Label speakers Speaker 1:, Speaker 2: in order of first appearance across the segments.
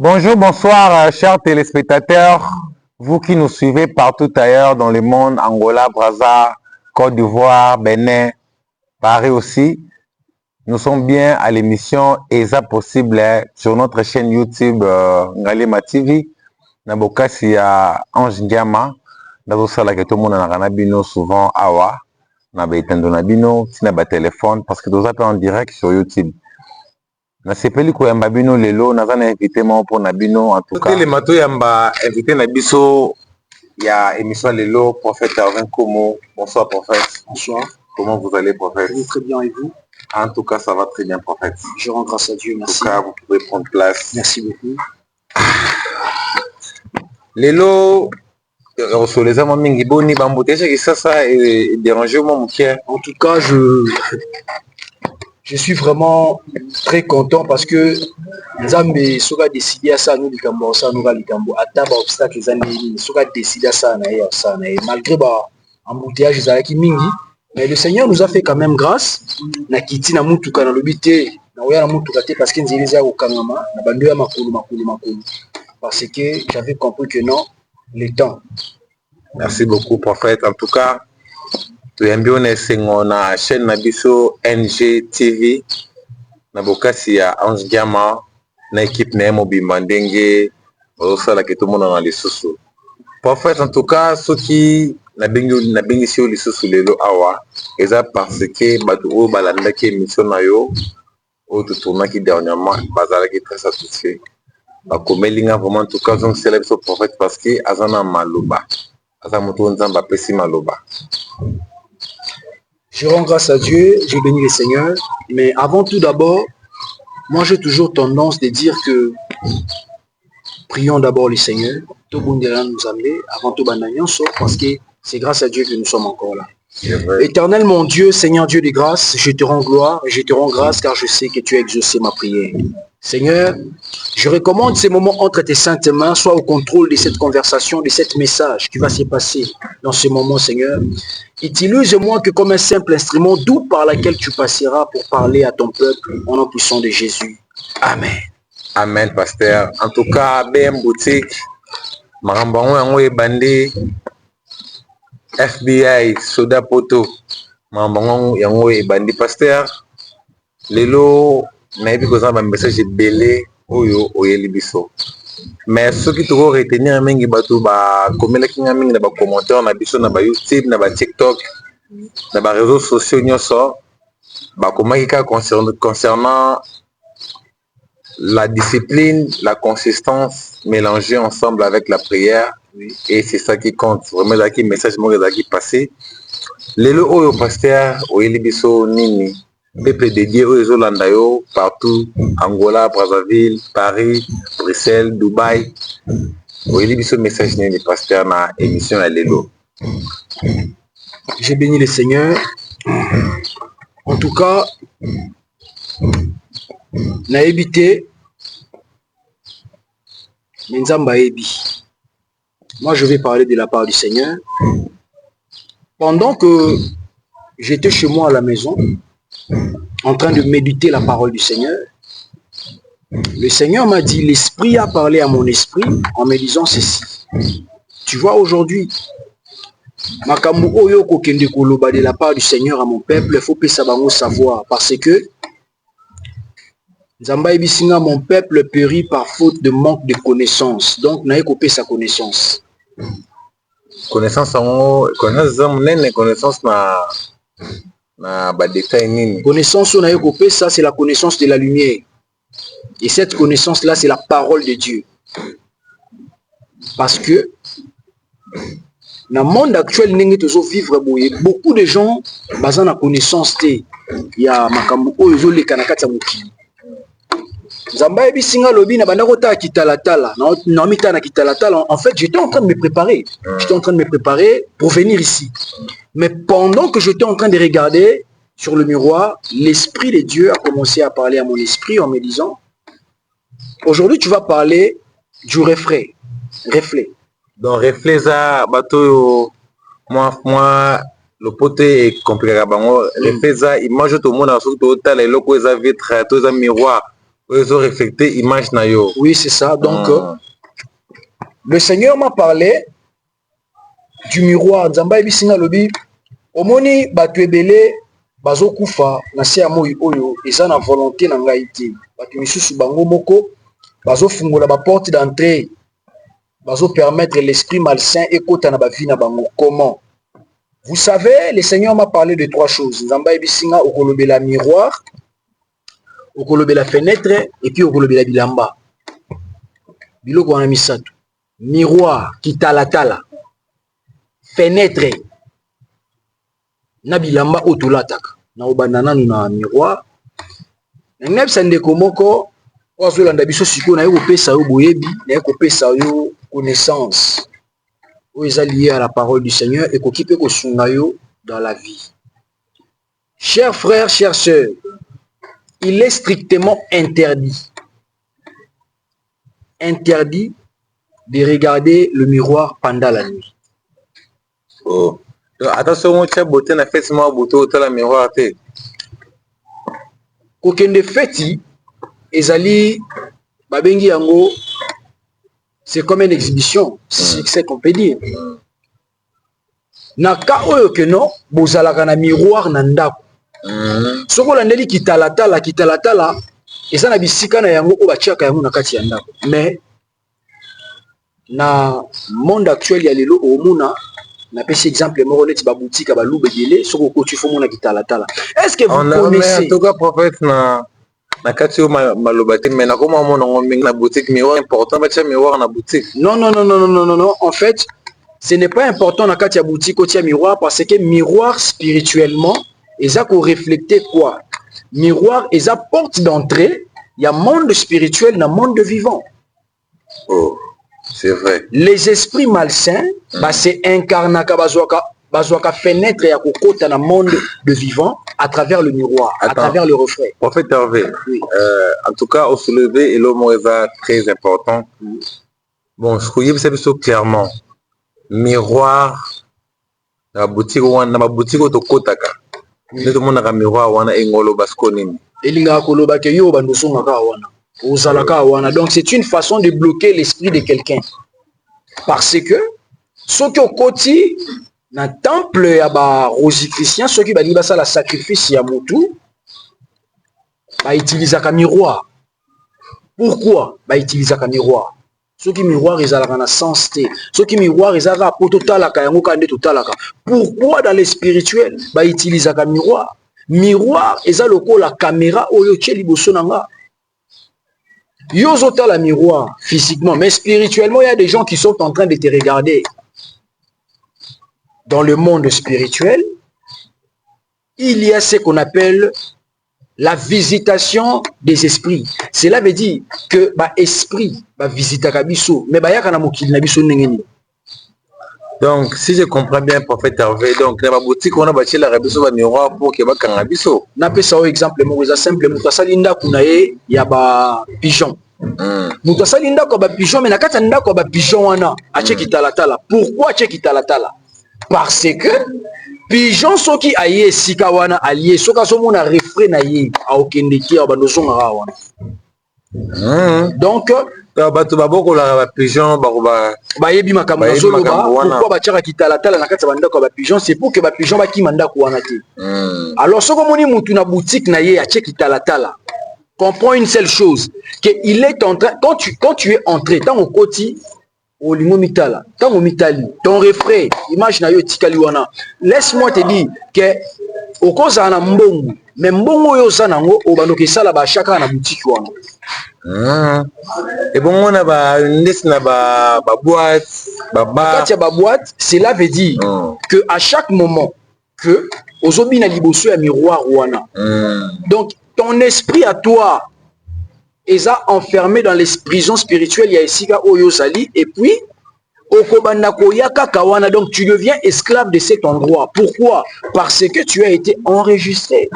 Speaker 1: Bonjour, bonsoir, chers téléspectateurs, vous qui nous suivez partout ailleurs dans le monde, Angola, Brazza, Côte d'Ivoire, Bénin, Paris aussi. Nous sommes bien à l'émission ESA Possible sur notre chaîne YouTube Ngalema TV. Nabokasi ya Ange Ndiama, nazosala ke tout le monde na bino souvent awa, na betendo na bino, tina ba téléphone parce que nous appelons en direct sur YouTube. Nasepeli koyamba bino lelo naza na invité mo pour na bino en tout cas. Le mato yamba invité na biso ya émission lelo prophète Arvin Komo. Bonsoir prophète.
Speaker 2: Bonsoir.
Speaker 1: Comment vous allez prophète?
Speaker 2: Très bien et vous?
Speaker 1: En tout cas ça va très bien prophète.
Speaker 2: Je rends grâce à Dieu, merci.
Speaker 1: En tout cas vous pouvez prendre place.
Speaker 2: Merci beaucoup.
Speaker 1: Lelo resoleza mo mingi boni bamboteje ki sasa et déranger mo mukia.
Speaker 2: En tout cas je suis vraiment très content parce que Nzambe soka décidé à ça nous likambo ça nous likambo ataba obstacle zani soka décidé à ça na ça na malgré ba embouteillage zalaki mingi mais le Seigneur nous a fait quand même grâce na kiti na mutuka na lobité na oya na mutuka te parce que nziliza ko kangama na bando ya makulu parce que j'avais compris que non le temps.
Speaker 1: Merci beaucoup prophète. En tout cas tuyambi on esengo na chaîne na biso NG TV na bokasi ya Ange Ndiama na équipe na mobimba ndenge osala ke tout le monde na lisusu. Prophète en tout cas soki na bengi si lisusu lelo awa eza parce que bato o balandaki émission na yo o tournaki dernièrement bazalaki très satisfait. Bakomelinga vraiment en tout cas donc célèbre ce prophète parce que azana maloba. Aza moto nzamba pesi maloba.
Speaker 2: Je rends grâce à Dieu, je bénis le Seigneur, mais avant tout d'abord, moi j'ai toujours tendance de dire que prions d'abord le Seigneur, tout nous amener avant tout parce que c'est grâce à Dieu que nous sommes encore là. Éternel mon Dieu, Seigneur Dieu de grâce, je te rends gloire et je te rends grâce car je sais que tu as exaucé ma prière. Seigneur, je recommande ces moments entre tes saintes mains, sois au contrôle de cette conversation, de cet message qui va se passer dans ce moment, Seigneur. Utilise-moi que comme un simple instrument d'où par laquelle tu passeras pour parler à ton peuple au nom puissant de Jésus. Amen.
Speaker 1: Amen, pasteur. En tout cas, BM Boutique, Marambango yango ebandi FBI Soda Poto, Marambango yango ebandi pasteur. Lelo nayebi kozala ba message ebele oyo oyeli biso mais soki toko retenir mingi bato bakomelaki nga mingi na bacommentaire na biso na ba YouTube na ba TikTok na ba réseaux sociaux nyonso bakomaki kaka concernant la discipline, la consistance mélangée ensemble avec la prière, et c'est ça qui compte vraiment. Ezaki message moko ezaki passé lelo oyo pasteur oyeli biso nini peuple dédié aux Zolanda partout, Angola, Brazzaville, Paris, Bruxelles, Dubaï. Oui, il y a ce message de pasteur dans l'émission à Lelo.
Speaker 2: J'ai béni le Seigneur. En tout cas, na évité Nzamba Ebi. Moi, je vais parler de la part du Seigneur. Pendant que j'étais chez moi à la maison, en train de méditer la parole du Seigneur, le Seigneur m'a dit, l'Esprit a parlé à mon esprit en me disant ceci. Tu vois aujourd'hui, makambo oyo kokende koloba de la part du Seigneur à mon peuple, il faut que ça va savoir parce que Nzamba ebisinga mon peuple périt par faute de manque de connaissance. Donc naye kopé sa connaissance.
Speaker 1: Connaissance na
Speaker 2: connaissance on a écopé, ça c'est la connaissance de la lumière et cette connaissance là c'est la parole de Dieu parce que dans le monde actuel vivre beaucoup de gens basant la connaissance il y a makambo oyo les kanakata mokili Nzamba ebisinga lobi na banda kota kitalatala na mita na kitalatala. En fait j'étais en train de me préparer pour venir ici. Mais pendant que j'étais en train de regarder sur le miroir, l'Esprit de Dieu a commencé à parler à mon esprit en me disant, aujourd'hui tu vas parler du reflet.
Speaker 1: Donc reflet ça, bateau, moi, le poté est compliqué. Reflet ça, image tout le monde a surtout les locaux, les vitres, tous les miroirs. Ils ont reflété l'image na yo.
Speaker 2: Oui, c'est ça. Donc, le Seigneur m'a parlé du miroir. Nzamba ebisinga lobi. Omoni batu ebele bazo kufa na se ya moi oyo eza na volonté na ngai te. Batu misusu bango moko bazo fungola ba porte d'entrée. Bazo permettre l'esprit malsain ekota na ba vie na bango. Comment? Vous savez, le Seigneur m'a parlé de trois choses. Nzamba ebisinga okolobela miroir, okolobela fenêtre et puis okolobela bilamba. Biloko wana misato. Miroir kitalatala. Fenêtre na bilamba otolataka. Na obanda nanu na miroir. Na ngepsa ndeko moko ozolanda biso siko na yo kopesa yo boyebi, na yo kopesa yo connaissance. Où est lié à la parole du Seigneur et qui peut dans la vie. Chers frères, chères sœurs, il est strictement interdit de regarder le miroir pendant la nuit.
Speaker 1: Oh. Attention, tu as beauté na fait moi boto la miroir te.
Speaker 2: Kokende feti ezali babengi yango. C'est comme une exhibition, c'est qu'on peut dire. Na ka oyo ke non, bozalaka na miroir na ndako. Soko landeli kitalatala, eza na bisika na yango o batiaka yango na kati ya ndako. Mais na monde actuel ya lelo omuna na pesi exemple moko neti ba boutique ba lube délé soko ko tu fo mona kitalatala. Est-ce que vous connaissez?
Speaker 1: En tout cas prophète na kati yo malobate mais na koma mona ngombe na boutique miroir important batia miroir na boutique.
Speaker 2: Non, en fait, ce n'est pas important na kati ya boutique au tia miroir parce que miroir spirituellement, eza ko refléter quoi? Miroir eza porte d'entrée, il y a monde spirituel na monde vivant.
Speaker 1: Oh, c'est vrai.
Speaker 2: Les esprits malsains, bah c'est incarnaka bazwaka fenêtre ya kokota na monde de vivant à travers le miroir, à travers le reflet.
Speaker 1: Prophète Hervé,
Speaker 2: oui.
Speaker 1: En tout cas, au soulevé, et l'homme est très important. Bon, je croyais que c'est clairement. Miroir, na boutique to kotaka. Tout le monde a un miroir, wana engolo baskonini.
Speaker 2: Elinga koloba ke yo bandosonga ka wana. Ozalaka wana. Donc c'est une façon de bloquer l'esprit de quelqu'un. Parce que ceux qui ont côté na temple ya ba rosicruciens, ceux qui bali basala sacrifice ya mutu, ba utilisaka miroir. Pourquoi ba utilisaka miroir? Ceux qui miroir ezalaka na sens te. Ceux qui miroir ezalaka po totalaka yango kande totalaka. Pourquoi dans le spirituel ba utilisaka miroir? Miroir eza lokola caméra oyo tie liboso nanga. Yo zotala miroir physiquement, mais spirituellement il y a des gens qui sont en train de te regarder. Dans le monde spirituel, il y a ce qu'on appelle la visitation des esprits. Cela veut dire que ba esprit ba visita kabiso, mais ba yaka na mokili na biso ndengeni.
Speaker 1: Donc si je comprends bien prophète Hervé, donc na ba boutique on a bâti la rabiso ba miroir pour que ba kanga biso.
Speaker 2: Na pesa o exemple mo za simple mutu asali ndako na ye ya ba pigeon. Mutu asali ndako ba pigeon, mais na kati ndako ba pigeon wana ache kitalatala. Pourquoi ache kitalatala? Parce que pigeon soki aye sika wana allié soka somona refrain na ye a okendeki a bandosonga wana. Donc
Speaker 1: bato baboko la ba pigeon
Speaker 2: ba yebi makambo na zoloba pourquoi ba tiaka kitalatala na kati bandako ba pigeon, c'est pour que ba pigeon ba ki mandako wana te. Alors soko moni mutu na boutique na ye a tiaka kitalatala. Comprends une seule chose, que il est en train quand tu es entré dans au côté au limo mitala, tant au mitali, ton refrain, image na yo tikali wana. Laisse-moi te dire que au cause na mbongo, mais mbongo yo sanango o banoke sala ba chaka na boutique wana.
Speaker 1: Et bon on a ba ndesi na ba boîte, ba bar.
Speaker 2: Quand il y a ba boîte, cela veut dire que à chaque moment que ozobi na liboso ya miroir wana. Donc ton esprit à toi ils ont enfermé dans les prisons spirituelles, il y a ici Oyosali, et puis donc tu deviens esclave de cet endroit. Pourquoi? Parce que tu as été enregistré.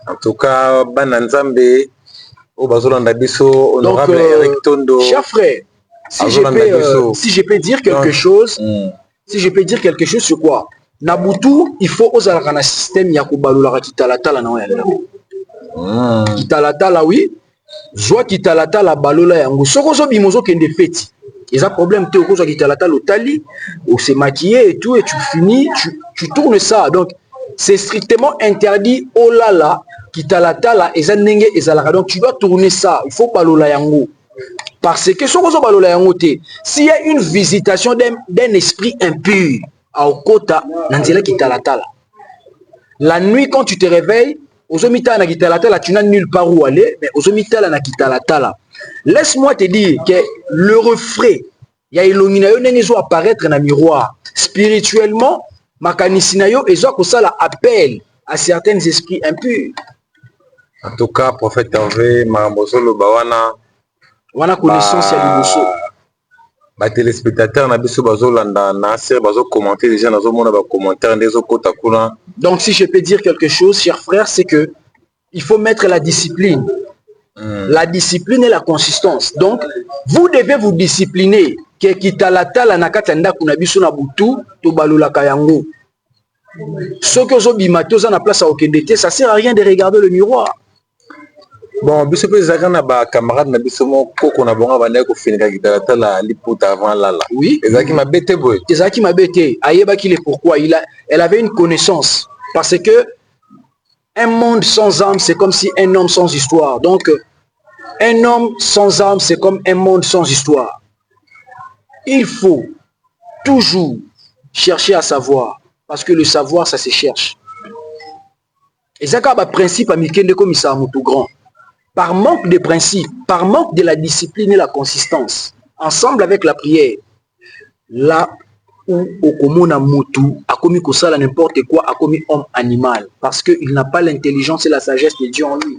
Speaker 1: En tout cas, Bananzambe, Obazolanda Bisso, honorable Eric Tondo.
Speaker 2: Cher frère, si je peux dire quelque chose, si je peux dire quelque chose sur quoi? Nabutu, il faut oser un système Yakubalula Kitalatala na Kitalatala, oui. zwa kitalatala balola yango soko ozobima ozokende feti eza problème te okozwa kitalatala otali ose maquiller et tout et tu finis tu tournes ça donc c'est strictement interdit olala kitalatala eza ndenge ezalaka donc tu dois tourner ça il faut balola yango parce que soko ozobalola yango te s'il y a une visitation d'un esprit impur aokota na nzela kitalatala la nuit quand tu te réveilles ozomitala na kitalatala tu n'as nulle part où aller mais ozomitala na kitalatala laisse-moi te dire que le reflet ya elongi na yo ndenge ezo apparaître na miroir spirituellement makanisi na yo ezo kosala appel à certains esprits impurs.
Speaker 1: En tout cas prophète Hervé makambo ozoloba
Speaker 2: wana connaissance ya liboso
Speaker 1: téléspectateurs na biso bazolanda na série bazocommenter déjà nazomona bacommentaire nde ezokota kuna.
Speaker 2: Donc si je peux dire quelque chose chers frères c'est que il faut mettre la discipline. La discipline et la consistance. Donc vous devez vous discipliner ke kitalatala na kati ya ndako na biso na butu tobalolaka yango soki ozobima te oza na place ya okende te ça sert à rien de regarder le miroir.
Speaker 1: Bon biso mpe ezalaka na bacamarade na biso moko koko na bango bandaki kofinika kitalatala liputa avant lala.
Speaker 2: Oui,
Speaker 1: ezalaki mabe te boye
Speaker 2: ezalaki mabe te ayebaki le pourquoi elle avait une connaissance parce que un monde sans âme c'est comme si un homme sans histoire. Donc un homme sans âme c'est comme un monde sans histoire. Il faut toujours chercher à savoir parce que le savoir ça se cherche. Ezaka ba principe amikende comme ça mutu grand. Par manque de principe, par manque de la discipline et la consistance, ensemble avec la prière, là où okomona mutu a commis kosala n'importe quoi, a commis homme animal parce qu'il n'a pas l'intelligence et la sagesse de Dieu en lui.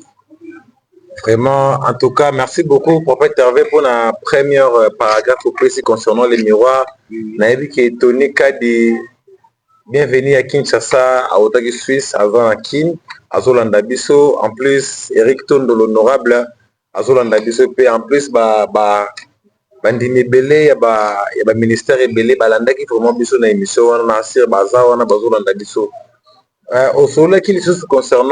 Speaker 1: Vraiment, en tout cas, merci beaucoup, prophète Hervé, pour la première paragraphe précis concernant les miroirs. Naïbi qui est étonné qu'à des bienvenue à Kinshasa, à Otagi Suisse, avant à Kin, à Zolanda Bisso. En plus, Eric Tondo, l'honorable, à Zolanda Bisso. Et en plus, bandini belé, il y a ministère belé, balanda qui vraiment Bisso na émission, on a sir baza, on a Zolanda Bisso. Au soleil qui les choses concernant